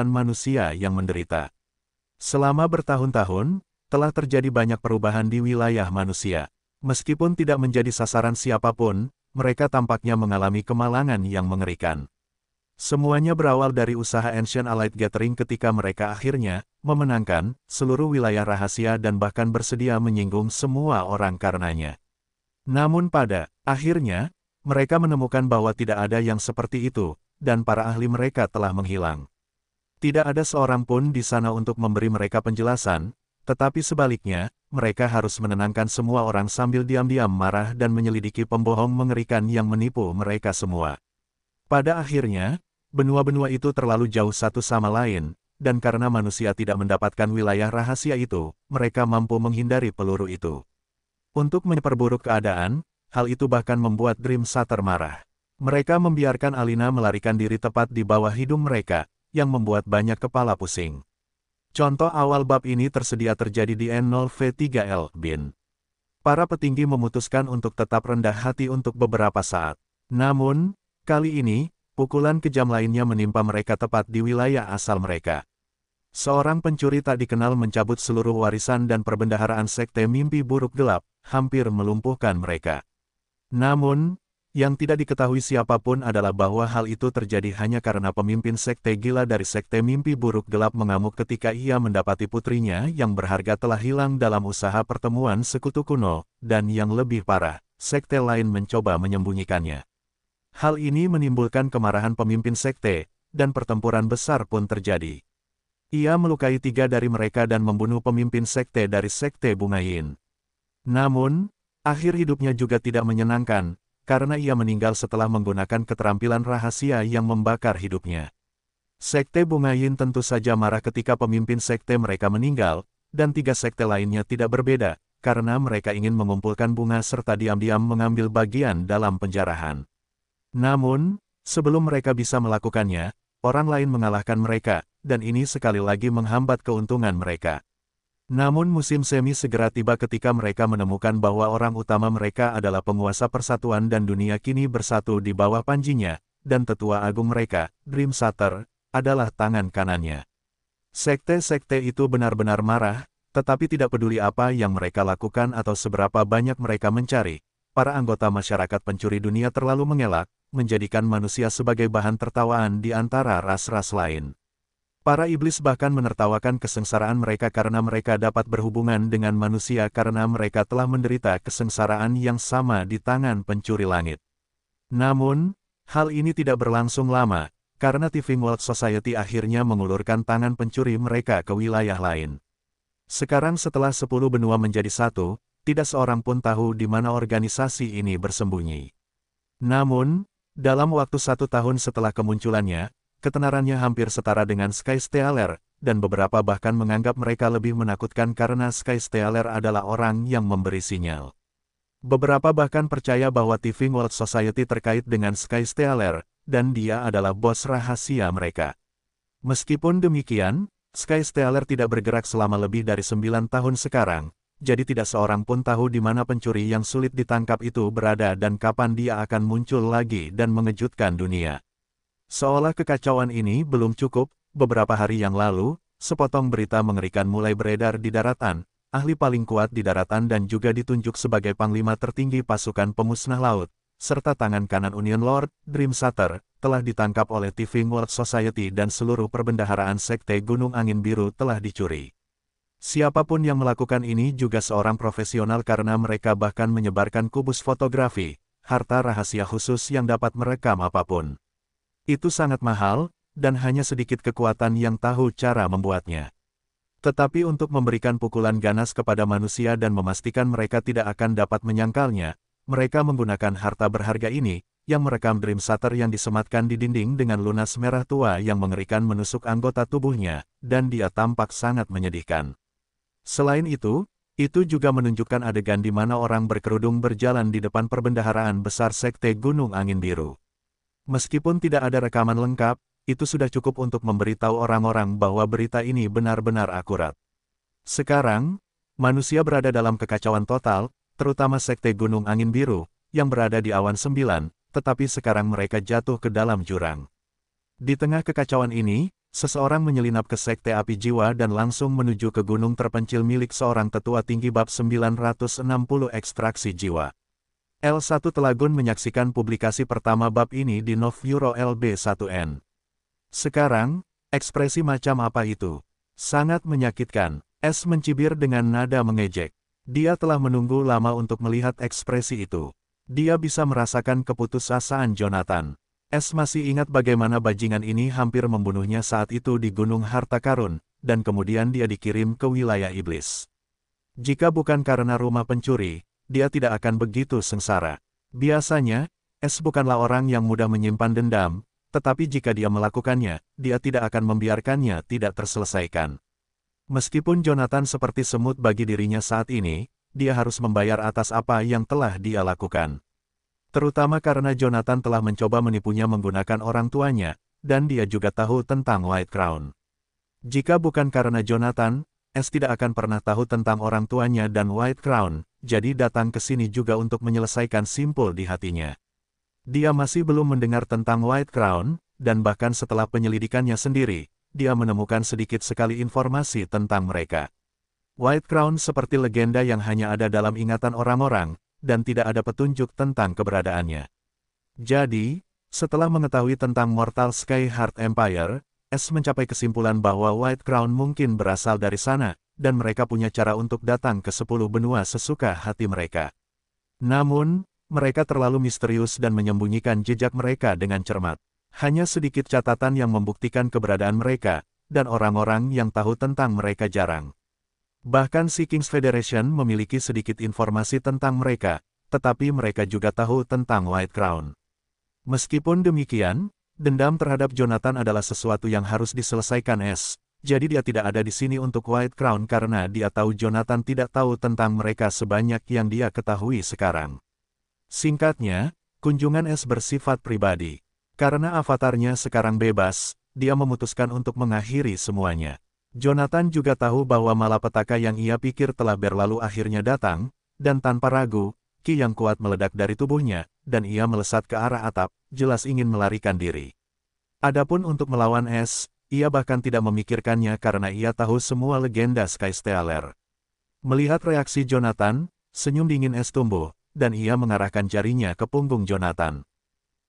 Manusia yang menderita. Selama bertahun-tahun, telah terjadi banyak perubahan di wilayah manusia. Meskipun tidak menjadi sasaran siapapun, mereka tampaknya mengalami kemalangan yang mengerikan. Semuanya berawal dari usaha Ancient Allied Gathering ketika mereka akhirnya memenangkan seluruh wilayah rahasia dan bahkan bersedia menyinggung semua orang karenanya. Namun pada akhirnya, mereka menemukan bahwa tidak ada yang seperti itu, dan para ahli mereka telah menghilang. Tidak ada seorang pun di sana untuk memberi mereka penjelasan, tetapi sebaliknya, mereka harus menenangkan semua orang sambil diam-diam marah dan menyelidiki pembohong mengerikan yang menipu mereka semua. Pada akhirnya, benua-benua itu terlalu jauh satu sama lain, dan karena manusia tidak mendapatkan wilayah rahasia itu, mereka mampu menghindari peluru itu. Untuk memperburuk keadaan, hal itu bahkan membuat Dream Shatter marah. Mereka membiarkan Alina melarikan diri tepat di bawah hidung mereka, yang membuat banyak kepala pusing. Contoh awal bab ini tersedia terjadi di N0V3L Bin. Para petinggi memutuskan untuk tetap rendah hati untuk beberapa saat. Namun, kali ini, pukulan kejam lainnya menimpa mereka tepat di wilayah asal mereka. Seorang pencuri tak dikenal mencabut seluruh warisan dan perbendaharaan Sekte Mimpi Buruk Gelap, hampir melumpuhkan mereka. Namun, yang tidak diketahui siapapun adalah bahwa hal itu terjadi hanya karena pemimpin Sekte Gila dari Sekte Mimpi Buruk Gelap mengamuk ketika ia mendapati putrinya yang berharga telah hilang dalam usaha pertemuan sekutu kuno, dan yang lebih parah, sekte lain mencoba menyembunyikannya. Hal ini menimbulkan kemarahan pemimpin sekte, dan pertempuran besar pun terjadi. Ia melukai 3 dari mereka dan membunuh pemimpin sekte dari Sekte Bunga Yin. Namun, akhir hidupnya juga tidak menyenangkan, karena ia meninggal setelah menggunakan keterampilan rahasia yang membakar hidupnya. Sekte Bunga Yin tentu saja marah ketika pemimpin sekte mereka meninggal, dan 3 sekte lainnya tidak berbeda, karena mereka ingin mengumpulkan bunga serta diam-diam mengambil bagian dalam penjarahan. Namun, sebelum mereka bisa melakukannya, orang lain mengalahkan mereka, dan ini sekali lagi menghambat keuntungan mereka. Namun musim semi segera tiba ketika mereka menemukan bahwa orang utama mereka adalah penguasa persatuan dan dunia kini bersatu di bawah panjinya, dan tetua agung mereka, Dream Shatter, adalah tangan kanannya. Sekte-sekte itu benar-benar marah, tetapi tidak peduli apa yang mereka lakukan atau seberapa banyak mereka mencari. Para anggota masyarakat pencuri dunia terlalu mengelak, menjadikan manusia sebagai bahan tertawaan di antara ras-ras lain. Para iblis bahkan menertawakan kesengsaraan mereka karena mereka dapat berhubungan dengan manusia karena mereka telah menderita kesengsaraan yang sama di tangan pencuri langit. Namun, hal ini tidak berlangsung lama, karena Tiefling World Society akhirnya mengulurkan tangan pencuri mereka ke wilayah lain. Sekarang setelah 10 benua menjadi satu, tidak seorang pun tahu di mana organisasi ini bersembunyi. Namun, dalam waktu 1 tahun setelah kemunculannya, ketenarannya hampir setara dengan Sky Stealer, dan beberapa bahkan menganggap mereka lebih menakutkan karena Sky Stealer adalah orang yang memberi sinyal. Beberapa bahkan percaya bahwa Tiefling World Society terkait dengan Sky Stealer, dan dia adalah bos rahasia mereka. Meskipun demikian, Sky Stealer tidak bergerak selama lebih dari 9 tahun sekarang, jadi tidak seorang pun tahu di mana pencuri yang sulit ditangkap itu berada dan kapan dia akan muncul lagi dan mengejutkan dunia. Seolah kekacauan ini belum cukup, beberapa hari yang lalu, sepotong berita mengerikan mulai beredar di daratan. Ahli paling kuat di daratan dan juga ditunjuk sebagai panglima tertinggi pasukan pemusnah laut, serta tangan kanan Union Lord, Dream Shatter, telah ditangkap oleh Tiefling World Society dan seluruh perbendaharaan Sekte Gunung Angin Biru telah dicuri. Siapapun yang melakukan ini juga seorang profesional karena mereka bahkan menyebarkan kubus fotografi, harta rahasia khusus yang dapat merekam apapun. Itu sangat mahal, dan hanya sedikit kekuatan yang tahu cara membuatnya. Tetapi untuk memberikan pukulan ganas kepada manusia dan memastikan mereka tidak akan dapat menyangkalnya, mereka menggunakan harta berharga ini, yang merekam Dream Shatter yang disematkan di dinding dengan lunas merah tua yang mengerikan menusuk anggota tubuhnya, dan dia tampak sangat menyedihkan. Selain itu juga menunjukkan adegan di mana orang berkerudung berjalan di depan perbendaharaan besar Sekte Gunung Angin Biru. Meskipun tidak ada rekaman lengkap, itu sudah cukup untuk memberitahu orang-orang bahwa berita ini benar-benar akurat. Sekarang, manusia berada dalam kekacauan total, terutama Sekte Gunung Angin Biru, yang berada di awan 9, tetapi sekarang mereka jatuh ke dalam jurang. Di tengah kekacauan ini, seseorang menyelinap ke Sekte Api Jiwa dan langsung menuju ke gunung terpencil milik seorang tetua tinggi bab 960 ekstraksi jiwa. L1 Telagun menyaksikan publikasi pertama bab ini di Novuro LB1N. Sekarang, ekspresi macam apa itu? Sangat menyakitkan. S mencibir dengan nada mengejek. Dia telah menunggu lama untuk melihat ekspresi itu. Dia bisa merasakan keputusasaan Jonathan. S masih ingat bagaimana bajingan ini hampir membunuhnya saat itu di Gunung Harta Karun, dan kemudian dia dikirim ke wilayah iblis. Jika bukan karena rumah pencuri, dia tidak akan begitu sengsara. Biasanya, S bukanlah orang yang mudah menyimpan dendam, tetapi jika dia melakukannya, dia tidak akan membiarkannya tidak terselesaikan. Meskipun Jonathan seperti semut bagi dirinya saat ini, dia harus membayar atas apa yang telah dia lakukan. Terutama karena Jonathan telah mencoba menipunya menggunakan orang tuanya, dan dia juga tahu tentang White Crown. Jika bukan karena Jonathan, S tidak akan pernah tahu tentang orang tuanya dan White Crown, jadi datang ke sini juga untuk menyelesaikan simpul di hatinya. Dia masih belum mendengar tentang White Crown, dan bahkan setelah penyelidikannya sendiri, dia menemukan sedikit sekali informasi tentang mereka. White Crown seperti legenda yang hanya ada dalam ingatan orang-orang, dan tidak ada petunjuk tentang keberadaannya. Jadi, setelah mengetahui tentang Mortal Sky Heart Empire, S mencapai kesimpulan bahwa White Crown mungkin berasal dari sana, dan mereka punya cara untuk datang ke 10 benua sesuka hati mereka. Namun, mereka terlalu misterius dan menyembunyikan jejak mereka dengan cermat. Hanya sedikit catatan yang membuktikan keberadaan mereka, dan orang-orang yang tahu tentang mereka jarang. Bahkan si King's Federation memiliki sedikit informasi tentang mereka, tetapi mereka juga tahu tentang White Crown. Meskipun demikian, dendam terhadap Jonathan adalah sesuatu yang harus diselesaikan S, jadi dia tidak ada di sini untuk White Crown karena dia tahu Jonathan tidak tahu tentang mereka sebanyak yang dia ketahui sekarang. Singkatnya, kunjungan S bersifat pribadi. Karena avatarnya sekarang bebas, dia memutuskan untuk mengakhiri semuanya. Jonathan juga tahu bahwa malapetaka yang ia pikir telah berlalu akhirnya datang, dan tanpa ragu, ki yang kuat meledak dari tubuhnya, dan ia melesat ke arah atap, jelas ingin melarikan diri. Adapun untuk melawan S, ia bahkan tidak memikirkannya karena ia tahu semua legenda Sky Stealer. Melihat reaksi Jonathan, senyum dingin S tumbuh, dan ia mengarahkan jarinya ke punggung Jonathan.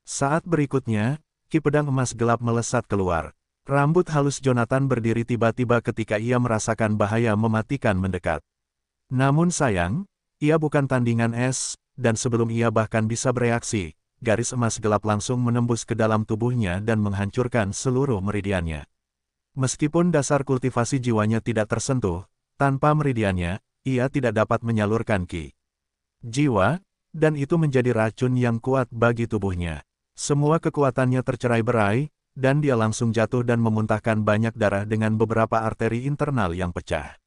Saat berikutnya, ki pedang emas gelap melesat keluar. Rambut halus Jonathan berdiri tiba-tiba ketika ia merasakan bahaya mematikan mendekat. Namun sayang, ia bukan tandingan S, dan sebelum ia bahkan bisa bereaksi, garis emas gelap langsung menembus ke dalam tubuhnya dan menghancurkan seluruh meridiannya. Meskipun dasar kultivasi jiwanya tidak tersentuh, tanpa meridiannya, ia tidak dapat menyalurkan ki jiwa, dan itu menjadi racun yang kuat bagi tubuhnya. Semua kekuatannya tercerai-berai, dan dia langsung jatuh dan memuntahkan banyak darah dengan beberapa arteri internal yang pecah.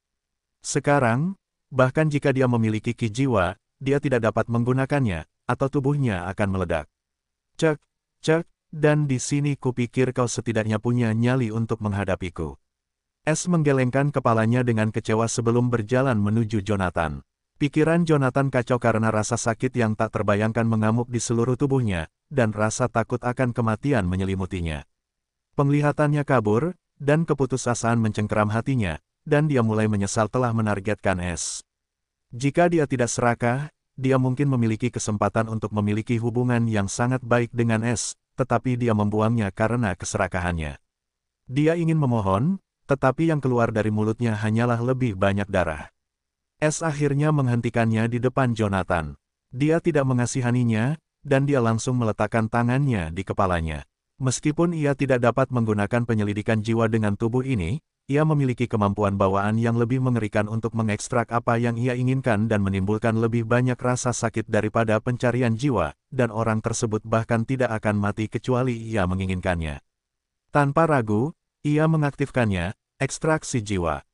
Sekarang, bahkan jika dia memiliki ki jiwa, dia tidak dapat menggunakannya, atau tubuhnya akan meledak. Cek, cek, dan di sini kupikir kau setidaknya punya nyali untuk menghadapiku. S menggelengkan kepalanya dengan kecewa sebelum berjalan menuju Jonathan. Pikiran Jonathan kacau karena rasa sakit yang tak terbayangkan mengamuk di seluruh tubuhnya, dan rasa takut akan kematian menyelimutinya. Penglihatannya kabur, dan keputusasaan mencengkeram hatinya, dan dia mulai menyesal telah menargetkan S. Jika dia tidak serakah, dia mungkin memiliki kesempatan untuk memiliki hubungan yang sangat baik dengan S, tetapi dia membuangnya karena keserakahannya. Dia ingin memohon, tetapi yang keluar dari mulutnya hanyalah lebih banyak darah. S akhirnya menghentikannya di depan Jonathan. Dia tidak mengasihaninya, dan dia langsung meletakkan tangannya di kepalanya. Meskipun ia tidak dapat menggunakan penyelidikan jiwa dengan tubuh ini, ia memiliki kemampuan bawaan yang lebih mengerikan untuk mengekstrak apa yang ia inginkan dan menimbulkan lebih banyak rasa sakit daripada pencarian jiwa, dan orang tersebut bahkan tidak akan mati kecuali ia menginginkannya. Tanpa ragu, ia mengaktifkannya, ekstraksi jiwa.